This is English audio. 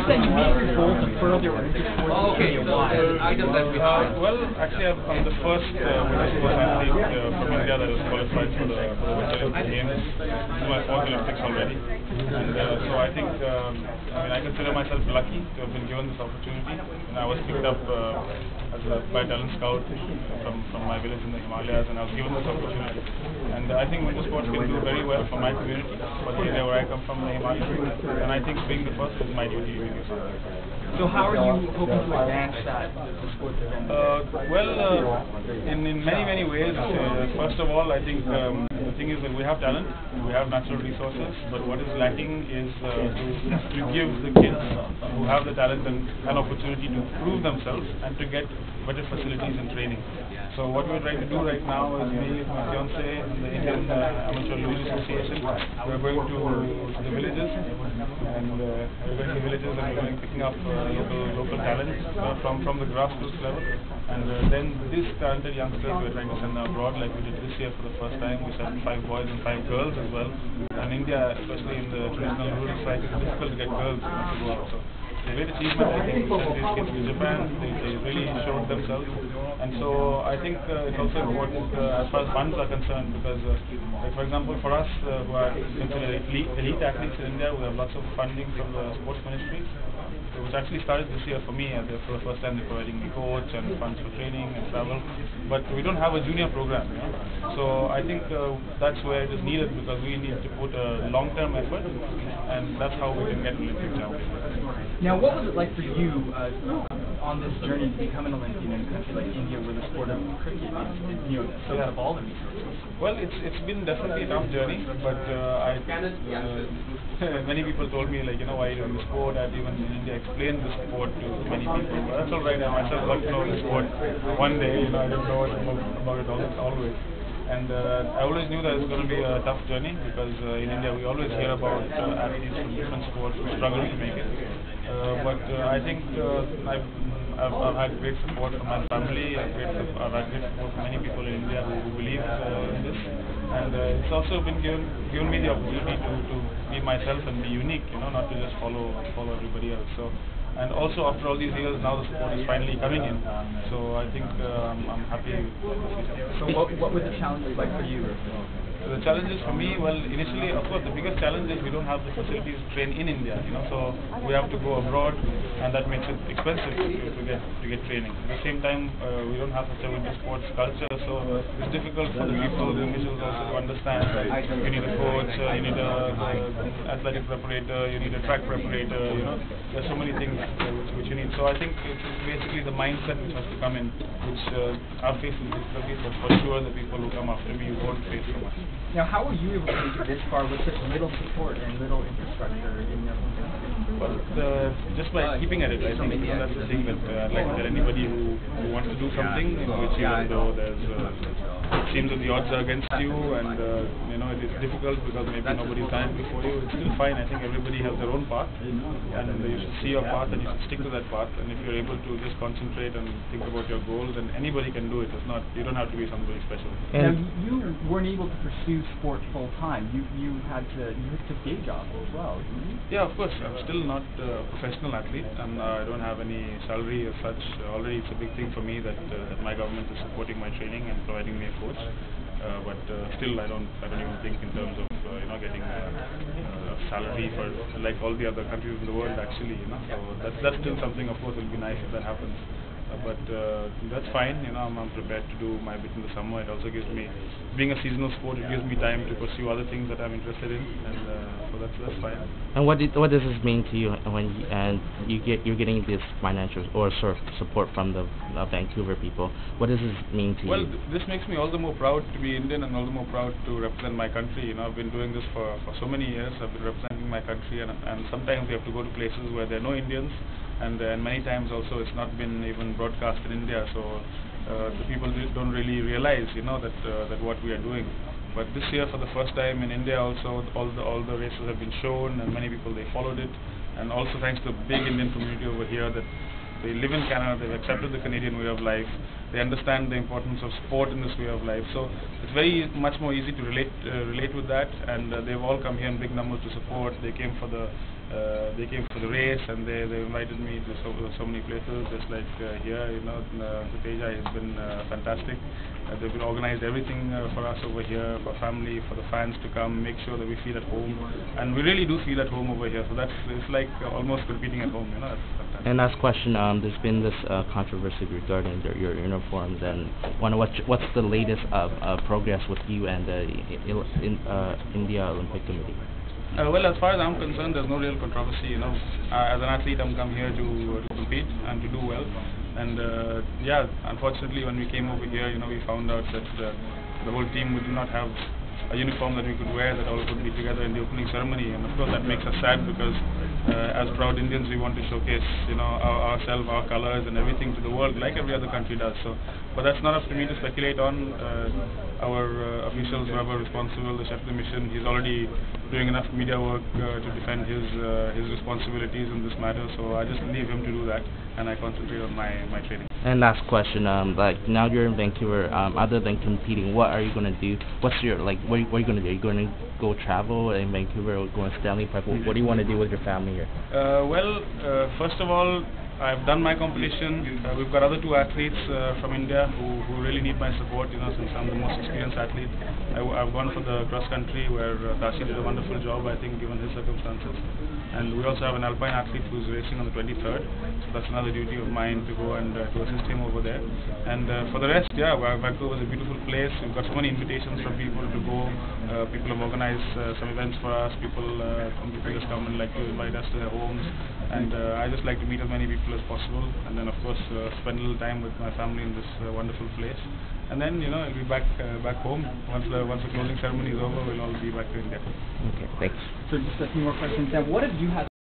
that you meet your goal to further Olympic sports? Okay, so I guess that's well, actually, I'm the first women's sports athlete from India that was qualified for the Winter Olympic Games. This is my fourth Olympics already, and so I think I consider myself lucky to have been given this opportunity. And I was picked up by a talent scout from my village in the Himalayas, and I was given this opportunity. And I think winter sports can do very well for my community, for the area where I come from, the Himalayas. And I think being the first is my duty. So how are you hoping to advance the sports event? In many ways. First of all, I think the thing is that we have talent, we have natural resources, but what is lacking is to give the kids who have the talent an opportunity to prove themselves and to get better facilities and training. So what we're trying to do right now is me, my fiance, and the Indian Amateur Luge Association. We're going to the villages, and we're going picking up local talent from the grassroots level, and then these talented youngsters we're trying to send them abroad, like we did this year for the first time. We sent 5 boys and 5 girls as well. And India, especially in the traditional rural society, it's difficult to get girls to go out. So it's a great achievement. I think we sent these kids to Japan. They really showed themselves. And so I think it's also important as far as funds are concerned, because like for example, for us who are considered elite athletes in India, we have lots of funding from the sports ministry, which actually started this year for me. For the first time, they're providing me coach and funds for training and travel. But we don't have a junior program, So I think that's where it is needed, because we need to put a long-term effort, and that's how we can get Olympic champions. Now, what was it like for you on this journey to become an Olympian in a country like India, where the sport of cricket is so of all the resources? Well, it's been definitely a tough journey, but many people told me, like, why are you doing the sport? I've even in India explained the sport to many people. But that's all right. I myself got to know the sport one day. I didn't know about it always. And I always knew that it was going to be a tough journey, because in India we always hear about athletes from different sports who struggle to make it. But I think I've had great support from my family. I've had great support from many people in India who believe in this. And it's also been given me the opportunity to be myself and be unique, not to just follow everybody else. So, and also after all these years, now the support is finally coming in. So I think I'm happy. So what were the challenges like for you? The challenges for me, well, initially, of course, the biggest challenge is we don't have the facilities to train in India, so we have to go abroad, and that makes it expensive to get training. At the same time, we don't have such a winter sports culture, so it's difficult for the people, the officials also to understand that you need a coach, you need an athletic preparator, you need a track preparator, there's so many things which you need. So I think it's basically the mindset which has to come in, which I've faced in difficulties, but for sure the people who come after me won't face so much. Now, how were you able to make it this far with such little support and little infrastructure in your country? Well, just by keeping at it, I think that's the thing that I'd like to tell anybody who wants to do something in which, even though there's it seems that the odds are against you, and it is difficult because maybe nobody's done it before you, it's still fine. I think everybody has their own path, and you should see your path and you should stick to that path. And if you're able to just concentrate and think about your goals, then anybody can do it. You don't have to be somebody special. Now, you weren't able to pursue sport full time. You took day jobs as well. Yeah, of course. I'm still not a professional athlete, and I don't have any salary as such. Already, it's a big thing for me that my government is supporting my training and providing me a coach. But still, I don't even think in terms of getting a salary for like all the other countries in the world. Actually, so that's still something. Of course, it'll be nice if that happens. But that's fine. I'm prepared to do my bit in the summer. It also gives me, being a seasonal sport, it gives me time to pursue other things that I'm interested in, and so that's fine. And what does this mean to you when you're getting this financial or sort of support from the Vancouver people? What does this mean to you? Well, this makes me all the more proud to be Indian, and all the more proud to represent my country. I've been doing this for so many years. I've been representing my country, and sometimes we have to go to places where there are no Indians. And many times also it's not been even broadcast in India, so the people don't really realize, that what we are doing. But this year, for the first time in India, also all the races have been shown, and many people they followed it. And also thanks to the big Indian community over here, that they live in Canada, they've accepted the Canadian way of life, they understand the importance of sport in this way of life. So it's very much more easy to relate with that, and they've all come here in big numbers to support. They came for the They came for the race, and they invited me to so many places, just like here, the Teja has been fantastic. They've been organized everything for us over here, for family, for the fans to come, make sure that we feel at home, and we really do feel at home over here. So it's like almost competing at home, That's fantastic. And last question, there's been this controversy regarding your uniforms, and what's the latest progress with you and the India Olympic Committee? Well, as far as I'm concerned, there's no real controversy. As an athlete, I'm come here to compete and to do well. And unfortunately, when we came over here, we found out that the whole team did not have a uniform that we could wear, that all could be together in the opening ceremony. And of course, that makes us sad, because as proud Indians, we want to showcase, ourselves, our colors, and everything to the world, like every other country does. So, but that's not up to me to speculate on. Our officials, who are responsible, the chef de mission, he's already doing enough media work to defend his responsibilities in this matter. So I just leave him to do that, and I concentrate on my training. And last question, like now you're in Vancouver, other than competing, what are you going to do? What's your, what are you going to do? Are you going to go travel in Vancouver, or go to Stanley Park? What do you want to do with your family here? First of all, I've done my competition. We've got other two athletes from India who really need my support, since I'm the most experienced athlete. I've gone for the cross country, where Tashi did a wonderful job, I think, given his circumstances. And we also have an alpine athlete who's racing on the 23rd. So that's another duty of mine, to go and to assist him over there. And for the rest, Vancouver is a beautiful place. We've got so many invitations from people to go. People have organized some events for us. People just come and like to invite us to their homes. And I just like to meet as many people as possible, and then of course spend a little time with my family in this wonderful place. And then I'll be back home once the closing ceremony is over. We'll all be back to India. Okay, thanks. So just a few more questions. What have you had